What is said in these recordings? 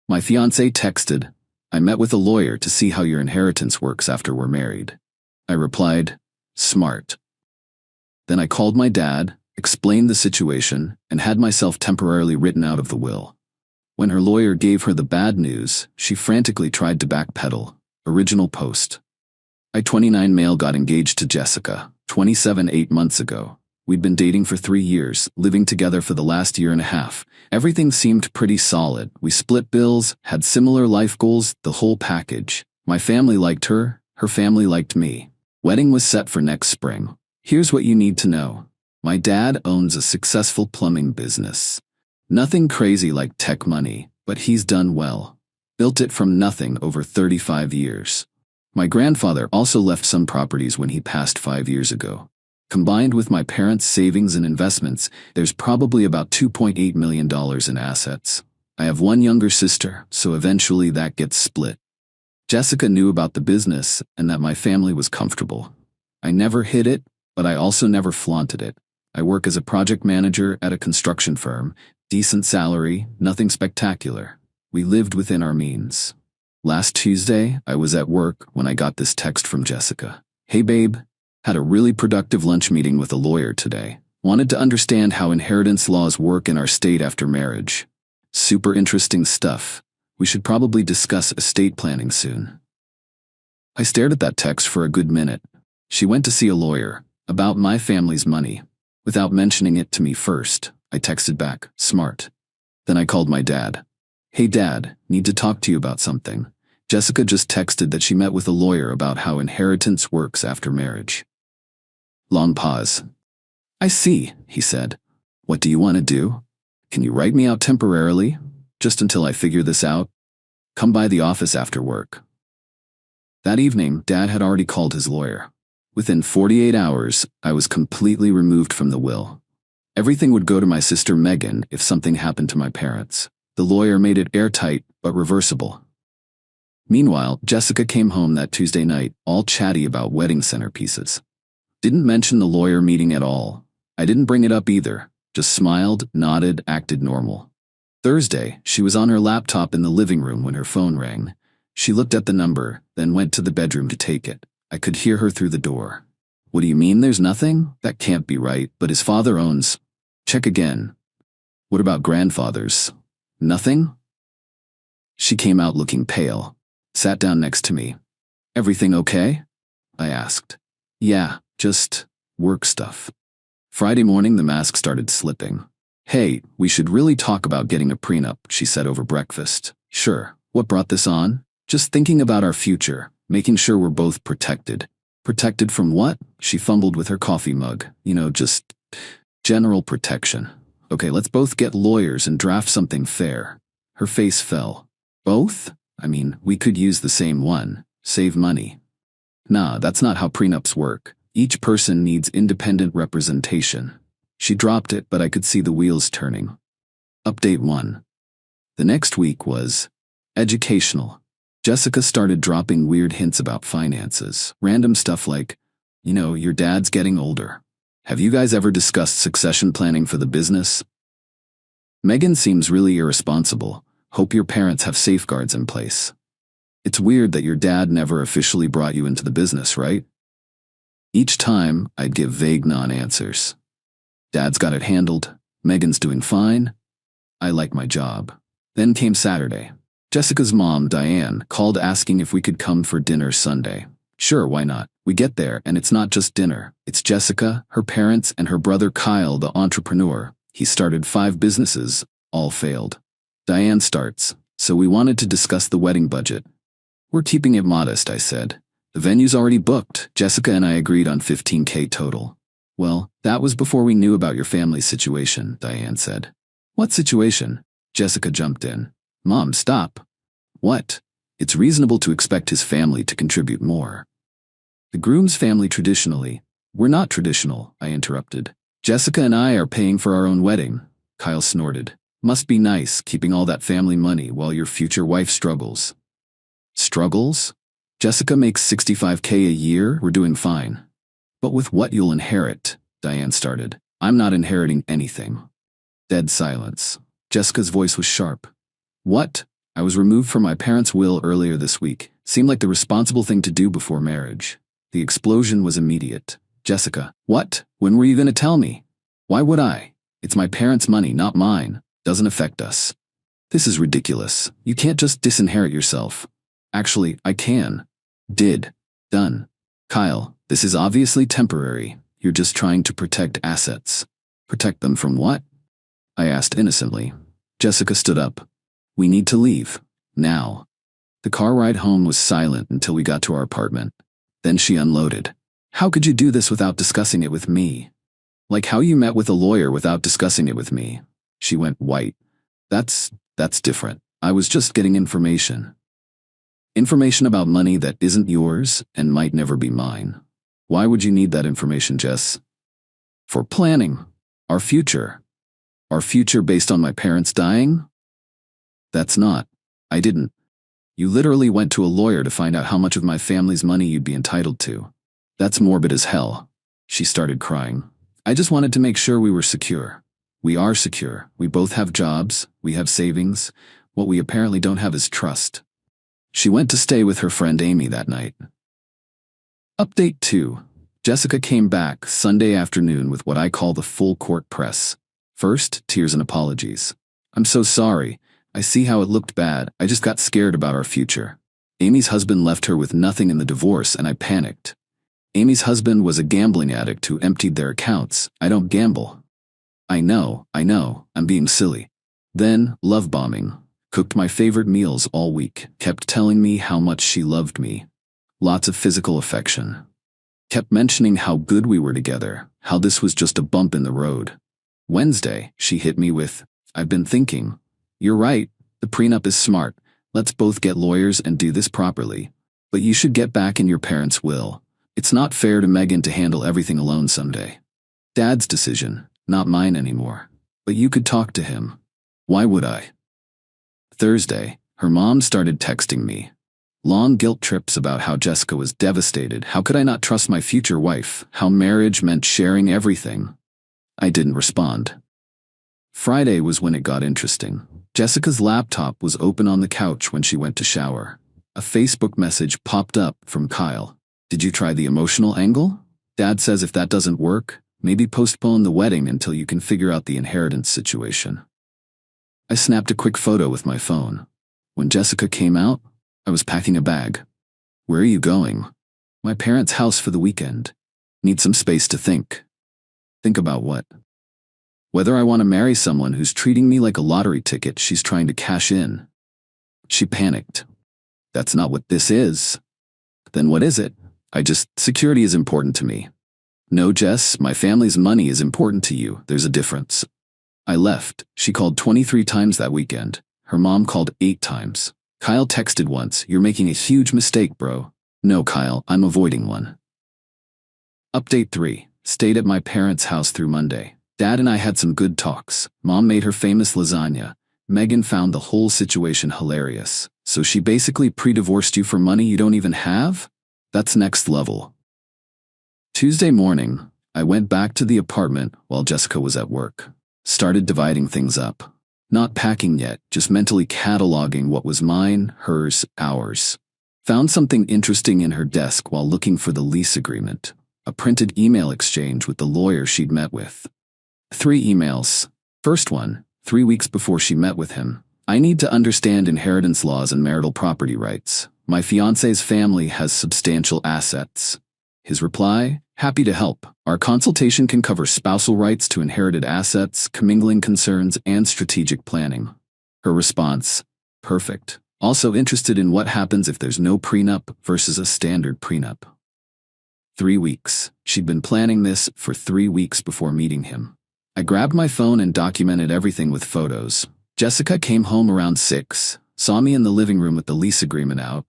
My fiancé texted, "I met with a lawyer to see how your inheritance works after we're married." I replied, "Smart." Then I called my dad, explained the situation, and had myself temporarily written out of the will. When her lawyer gave her the bad news, she frantically tried to backpedal. Original post. I, 29 male, got engaged to Jessica, 27, 8 months ago. We'd been dating for 3 years, living together for the last year and a half. Everything seemed pretty solid. We split bills, had similar life goals, the whole package. My family liked her, her family liked me. Wedding was set for next spring. Here's what you need to know. My dad owns a successful plumbing business. Nothing crazy like tech money, but he's done well. Built it from nothing over 35 years. My grandfather also left some properties when he passed 5 years ago. Combined with my parents' savings and investments, there's probably about $2.8 million in assets. I have one younger sister, so eventually that gets split. Jessica knew about the business and that my family was comfortable. I never hid it, but I also never flaunted it. I work as a project manager at a construction firm, decent salary, nothing spectacular. We lived within our means. Last Tuesday, I was at work when I got this text from Jessica. "Hey babe, had a really productive lunch meeting with a lawyer today. Wanted to understand how inheritance laws work in our state after marriage. Super interesting stuff. We should probably discuss estate planning soon." I stared at that text for a good minute. She went to see a lawyer about my family's money. Without mentioning it to me first, I texted back, "Smart." Then I called my dad. "Hey dad, need to talk to you about something. Jessica just texted that she met with a lawyer about how inheritance works after marriage." Long pause. "I see," he said. "What do you want to do? Can you write me out temporarily? Just until I figure this out? Come by the office after work." That evening, Dad had already called his lawyer. Within 48 hours, I was completely removed from the will. Everything would go to my sister Megan if something happened to my parents. The lawyer made it airtight but reversible. Meanwhile, Jessica came home that Tuesday night, all chatty about wedding centerpieces. Didn't mention the lawyer meeting at all. I didn't bring it up either. Just smiled, nodded, acted normal. Thursday, she was on her laptop in the living room when her phone rang. She looked at the number, then went to the bedroom to take it. I could hear her through the door. "What do you mean there's nothing? That can't be right, but his father owns..." "Check again." "What about grandfathers? Nothing?" She came out looking pale, sat down next to me. "Everything okay?" I asked. "Yeah, just work stuff." Friday morning, the mask started slipping. "Hey, we should really talk about getting a prenup," she said over breakfast. "Sure. What brought this on?" "Just thinking about our future, making sure we're both protected." "Protected from what?" She fumbled with her coffee mug. Just general protection." "Okay, let's both get lawyers and draft something fair." Her face fell. "Both? I mean, we could use the same one. Save money." "Nah, that's not how prenups work. Each person needs independent representation." She dropped it, but I could see the wheels turning. Update 1. The next week was educational. Jessica started dropping weird hints about finances. Random stuff like, "Your dad's getting older. Have you guys ever discussed succession planning for the business? Megan seems really irresponsible. Hope your parents have safeguards in place. It's weird that your dad never officially brought you into the business, right?" Each time, I'd give vague non-answers. Dad's got it handled. Megan's doing fine. I like my job. Then came Saturday. Jessica's mom, Diane, called asking if we could come for dinner Sunday. Sure, why not? We get there, and it's not just dinner. It's Jessica, her parents, and her brother Kyle, the entrepreneur. He started 5 businesses, all failed. Diane starts, "So we wanted to discuss the wedding budget." "We're keeping it modest," I said. "The venue's already booked." Jessica and I agreed on $15K total. "Well, that was before we knew about your family's situation," Diane said. "What situation?" Jessica jumped in. "Mom, stop." "What?" "It's reasonable to expect his family to contribute more." "The groom's family traditionally..." "We're not traditional," I interrupted. "Jessica and I are paying for our own wedding." Kyle snorted. "Must be nice, keeping all that family money while your future wife struggles." "Struggles? Jessica makes $65K a year, we're doing fine." "But with what you'll inherit," Diane started. "I'm not inheriting anything." Dead silence. Jessica's voice was sharp. "What? I was removed from my parents' will earlier this week. Seemed like the responsible thing to do before marriage. The explosion was immediate. Jessica, what? When were you going to tell me? Why would I? It's my parents' money, not mine. Doesn't affect us. This is ridiculous. You can't just disinherit yourself. Actually, I can. Did. Done. Kyle, this is obviously temporary. You're just trying to protect assets. Protect them from what? I asked innocently. Jessica stood up. We need to leave. Now. The car ride home was silent until we got to our apartment. Then she unloaded. How could you do this without discussing it with me? Like how you met with a lawyer without discussing it with me. She went white. That's different. I was just getting information. Information about money that isn't yours and might never be mine. Why would you need that information, Jess? For planning. Our future. Our future based on my parents dying? That's not. I didn't. You literally went to a lawyer to find out how much of my family's money you'd be entitled to. That's morbid as hell. She started crying. I just wanted to make sure we were secure. We are secure. We both have jobs. We have savings. What we apparently don't have is trust. She went to stay with her friend Amy that night. Update 2. Jessica came back Sunday afternoon with what I call the full court press. First, tears and apologies. I'm so sorry. I see how it looked bad. I just got scared about our future. Amy's husband left her with nothing in the divorce and I panicked. Amy's husband was a gambling addict who emptied their accounts. I don't gamble. I know, I'm being silly. Then, love bombing. Cooked my favorite meals all week. Kept telling me how much she loved me. Lots of physical affection. Kept mentioning how good we were together, how this was just a bump in the road. Wednesday, she hit me with, I've been thinking. You're right, the prenup is smart. Let's both get lawyers and do this properly. But you should get back in your parents' will. It's not fair to Megan to handle everything alone someday. Dad's decision, not mine anymore. But you could talk to him. Why would I? Thursday, her mom started texting me. Long guilt trips about how Jessica was devastated. How could I not trust my future wife? How marriage meant sharing everything. I didn't respond. Friday was when it got interesting. Jessica's laptop was open on the couch when she went to shower. A Facebook message popped up from Kyle. Did you try the emotional angle? Dad says if that doesn't work, maybe postpone the wedding until you can figure out the inheritance situation. I snapped a quick photo with my phone. When Jessica came out, I was packing a bag. Where are you going? My parents' house for the weekend. Need some space to think. Think about what? Whether I want to marry someone who's treating me like a lottery ticket she's trying to cash in. She panicked. That's not what this is. Then what is it? Security is important to me. No, Jess, my family's money is important to you. There's a difference. I left. She called 23 times that weekend. Her mom called 8 times. Kyle texted once, you're making a huge mistake, bro. No, Kyle, I'm avoiding one. Update 3. Stayed at my parents' house through Monday. Dad and I had some good talks. Mom made her famous lasagna. Megan found the whole situation hilarious. So she basically pre-divorced you for money you don't even have? That's next level. Tuesday morning, I went back to the apartment while Jessica was at work. Started dividing things up. Not packing yet, just mentally cataloging what was mine, hers, ours. Found something interesting in her desk while looking for the lease agreement. A printed email exchange with the lawyer she'd met with. 3 emails. First one, 3 weeks before she met with him. I need to understand inheritance laws and marital property rights. My fiancé's family has substantial assets. His reply, happy to help. Our consultation can cover spousal rights to inherited assets, commingling concerns, and strategic planning. Her response, perfect. Also interested in what happens if there's no prenup versus a standard prenup. 3 weeks. She'd been planning this for 3 weeks before meeting him. I grabbed my phone and documented everything with photos. Jessica came home around 6, saw me in the living room with the lease agreement out.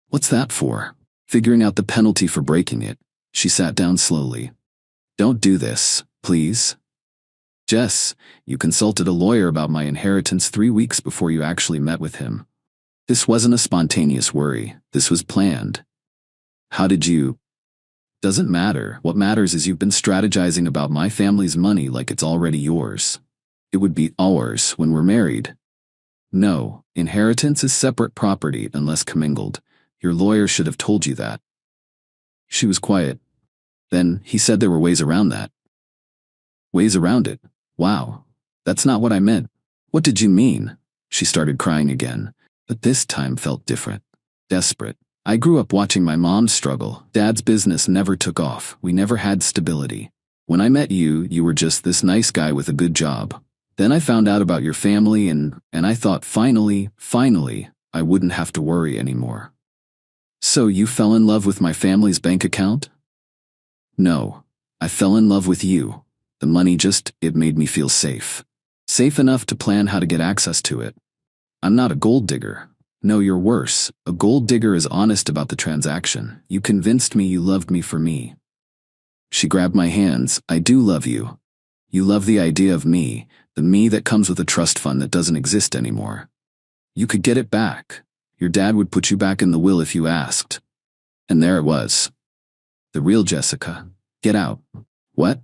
What's that for? Figuring out the penalty for breaking it. She sat down slowly. Don't do this, please. Jess, you consulted a lawyer about my inheritance 3 weeks before you actually met with him. This wasn't a spontaneous worry. This was planned. How did you? Doesn't matter. What matters is you've been strategizing about my family's money like it's already yours. It would be ours when we're married. No, inheritance is separate property unless commingled. Your lawyer should have told you that. She was quiet. Then he said there were ways around that. Ways around it? Wow. That's not what I meant. What did you mean? She started crying again, but this time felt different. Desperate. I grew up watching my mom struggle. Dad's business never took off. We never had stability. When I met you, you were just this nice guy with a good job. Then I found out about your family and I thought finally, I wouldn't have to worry anymore. So you fell in love with my family's bank account? No, I fell in love with you. The money it made me feel safe. Safe enough to plan how to get access to it. I'm not a gold digger. No, you're worse. A gold digger is honest about the transaction. You convinced me you loved me for me. She grabbed my hands. I do love you. You love the idea of me, the me that comes with a trust fund that doesn't exist anymore. You could get it back. Your dad would put you back in the will if you asked. And there it was. The real Jessica. Get out. What?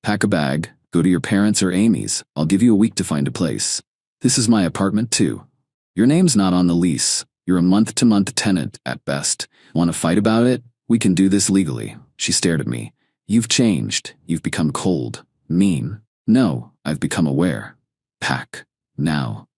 Pack a bag, go to your parents' or Amy's. I'll give you a week to find a place. This is my apartment too. Your name's not on the lease. You're a month-to-month tenant at best. Want to fight about it? We can do this legally. She stared at me. You've changed. You've become cold. Mean. No, I've become aware. Pack. Now.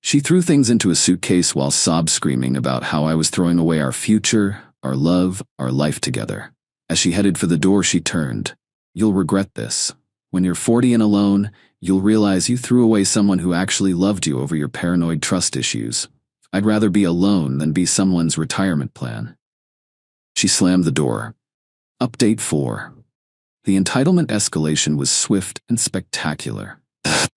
She threw things into a suitcase while sob-screaming about how I was throwing away our future, our love, our life together. As she headed for the door, she turned. You'll regret this. When you're 40 and alone, you'll realize you threw away someone who actually loved you over your paranoid trust issues. I'd rather be alone than be someone's retirement plan. She slammed the door. Update 4. The entitlement escalation was swift and spectacular.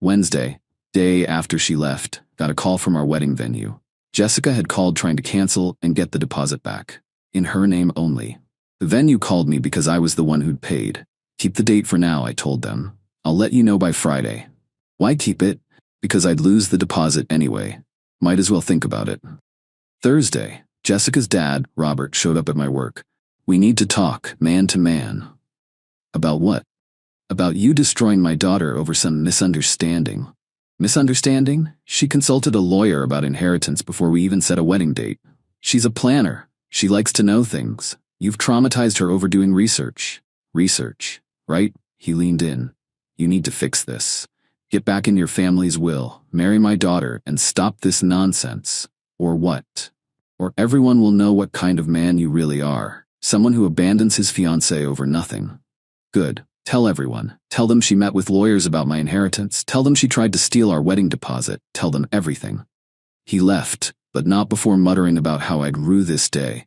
Wednesday, day after she left, got a call from our wedding venue. Jessica had called trying to cancel and get the deposit back. In her name only. The venue called me because I was the one who'd paid. Keep the date for now, I told them. I'll let you know by Friday. Why keep it? Because I'd lose the deposit anyway. Might as well think about it. Thursday, Jessica's dad, Robert, showed up at my work. We need to talk, man to man. About what? About you destroying my daughter over some misunderstanding. Misunderstanding? She consulted a lawyer about inheritance before we even set a wedding date. She's a planner. She likes to know things. You've traumatized her over doing research. Research, right? He leaned in. You need to fix this. Get back in your family's will, marry my daughter, and stop this nonsense. Or what? Or everyone will know what kind of man you really are. Someone who abandons his fiancée over nothing. Good. Tell everyone. Tell them she met with lawyers about my inheritance. Tell them she tried to steal our wedding deposit. Tell them everything. He left, but not before muttering about how I'd rue this day.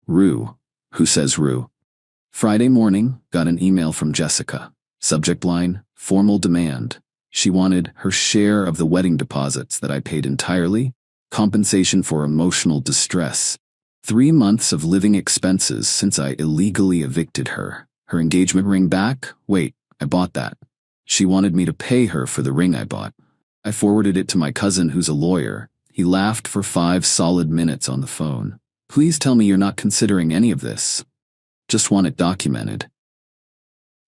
Rue? Who says rue? Friday morning, got an email from Jessica. Subject line, formal demand. She wanted her share of the wedding deposits that I paid entirely, compensation for emotional distress, 3 months of living expenses since I illegally evicted her. Her engagement ring back? Wait, I bought that. She wanted me to pay her for the ring I bought. I forwarded it to my cousin who's a lawyer. He laughed for 5 solid minutes on the phone. Please tell me you're not considering any of this. Just want it documented.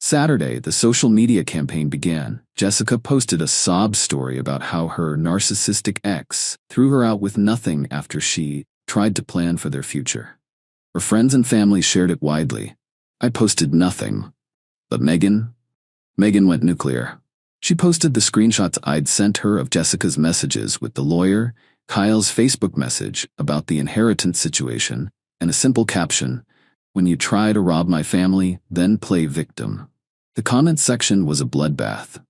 Saturday, the social media campaign began. Jessica posted a sob story about how her narcissistic ex threw her out with nothing after she tried to plan for their future. Her friends and family shared it widely. I posted nothing. But Megan went nuclear. She posted the screenshots I'd sent her of Jessica's messages with the lawyer, Kyle's Facebook message about the inheritance situation, and a simple caption, "When you try to rob my family, then play victim." The comments section was a bloodbath.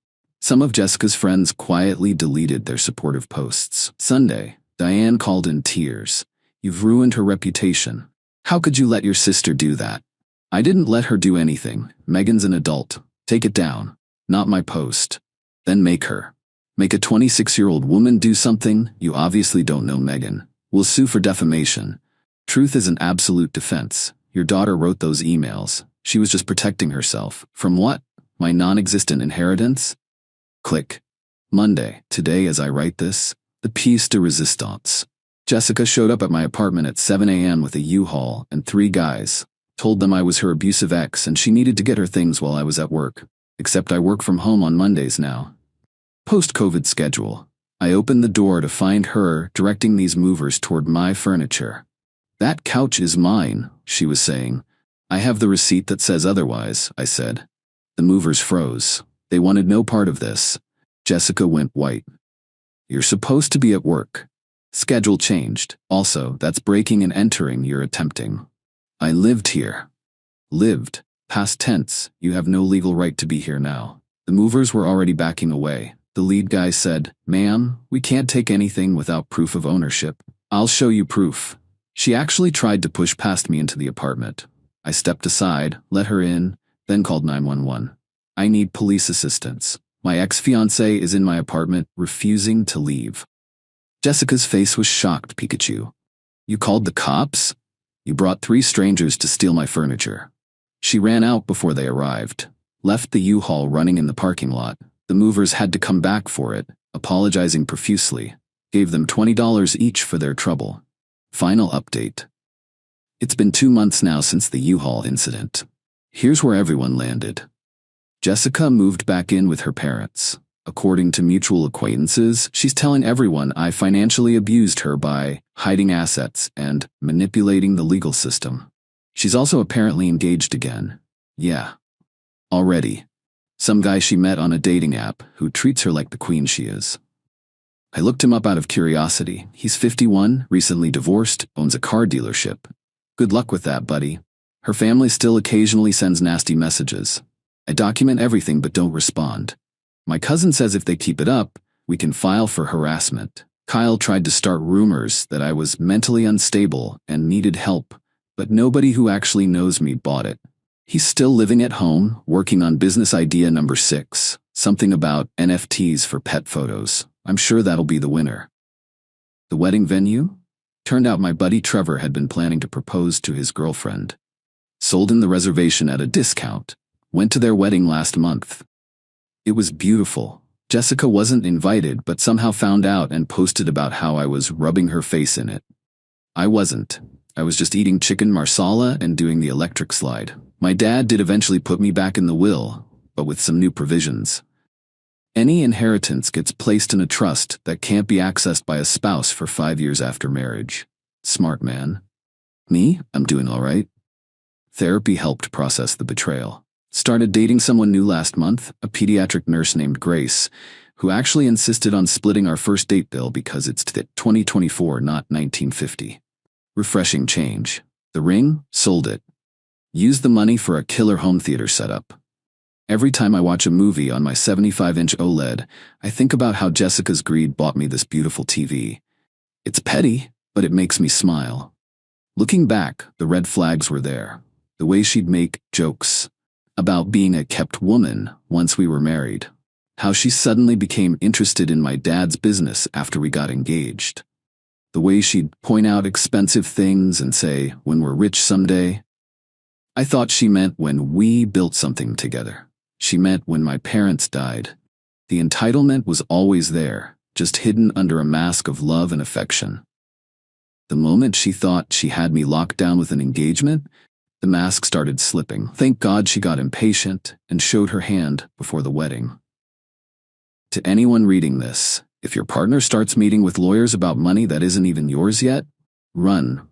Some of Jessica's friends quietly deleted their supportive posts. Sunday, Diane called in tears. You've ruined her reputation. How could you let your sister do that? I didn't let her do anything. Megan's an adult. Take it down. Not my post. Then make her. Make a 26-year-old woman do something? You obviously don't know Megan. We'll sue for defamation. Truth is an absolute defense. Your daughter wrote those emails. She was just protecting herself. From what? My non-existent inheritance? Click. Monday, today as I write this, the piece de resistance. Jessica showed up at my apartment at 7 a.m. with a U-Haul and 3 guys. Told them I was her abusive ex and she needed to get her things while I was at work. Except I work from home on Mondays now. Post-COVID schedule. I opened the door to find her directing these movers toward my furniture. "That couch is mine," she was saying. "I have the receipt that says otherwise," I said. The movers froze. They wanted no part of this. Jessica went white. "You're supposed to be at work. Schedule changed. Also, that's breaking and entering you're attempting." "I lived here." "Lived. Past tense. You have no legal right to be here now." The movers were already backing away. The lead guy said, "Ma'am, we can't take anything without proof of ownership." "I'll show you proof." She actually tried to push past me into the apartment. I stepped aside, let her in, then called 911. "I need police assistance. My ex-fiancé is in my apartment, refusing to leave." Jessica's face was shocked. "Pikachu. You called the cops? You brought 3 strangers to steal my furniture." She ran out before they arrived, left the U-Haul running in the parking lot. The movers had to come back for it, apologizing profusely, gave them $20 each for their trouble. Final update. It's been 2 months now since the U-Haul incident. Here's where everyone landed. Jessica moved back in with her parents. According to mutual acquaintances, she's telling everyone I financially abused her by hiding assets and manipulating the legal system. She's also apparently engaged again. Yeah. Already. Some guy she met on a dating app who treats her like the queen she is. I looked him up out of curiosity. He's 51, recently divorced, owns a car dealership. Good luck with that, buddy. Her family still occasionally sends nasty messages. I document everything but don't respond. My cousin says if they keep it up, we can file for harassment. Kyle tried to start rumors that I was mentally unstable and needed help, but nobody who actually knows me bought it. He's still living at home, working on business idea number 6, something about NFTs for pet photos. I'm sure that'll be the winner. The wedding venue? Turned out my buddy Trevor had been planning to propose to his girlfriend. Sold in the reservation at a discount. Went to their wedding last month. It was beautiful. Jessica wasn't invited but somehow found out and posted about how I was rubbing her face in it. I wasn't. I was just eating chicken marsala and doing the electric slide. My dad did eventually put me back in the will, but with some new provisions. Any inheritance gets placed in a trust that can't be accessed by a spouse for 5 years after marriage. Smart man. Me? I'm doing all right. Therapy helped process the betrayal. Started dating someone new last month, a pediatric nurse named Grace, who actually insisted on splitting our first date bill because it's 2024, not 1950. Refreshing change. The ring? Sold it. Used the money for a killer home theater setup. Every time I watch a movie on my 75-inch OLED, I think about how Jessica's greed bought me this beautiful TV. It's petty, but it makes me smile. Looking back, the red flags were there. The way she'd make jokes about being a kept woman once we were married. How she suddenly became interested in my dad's business after we got engaged. The way she'd point out expensive things and say, "When we're rich someday." I thought she meant when we built something together. She meant when my parents died. The entitlement was always there, just hidden under a mask of love and affection. The moment she thought she had me locked down with an engagement, the mask started slipping. Thank God she got impatient and showed her hand before the wedding. To anyone reading this, if your partner starts meeting with lawyers about money that isn't even yours yet, run.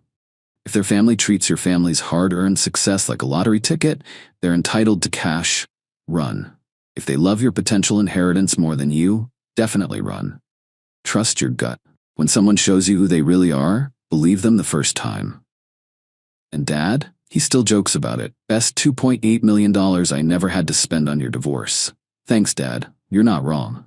If their family treats your family's hard-earned success like a lottery ticket, they're entitled to cash. Run. If they love your potential inheritance more than you, definitely run. Trust your gut. When someone shows you who they really are, believe them the first time. And Dad? He still jokes about it. Best $2.8 million I never had to spend on your divorce. Thanks, Dad. You're not wrong.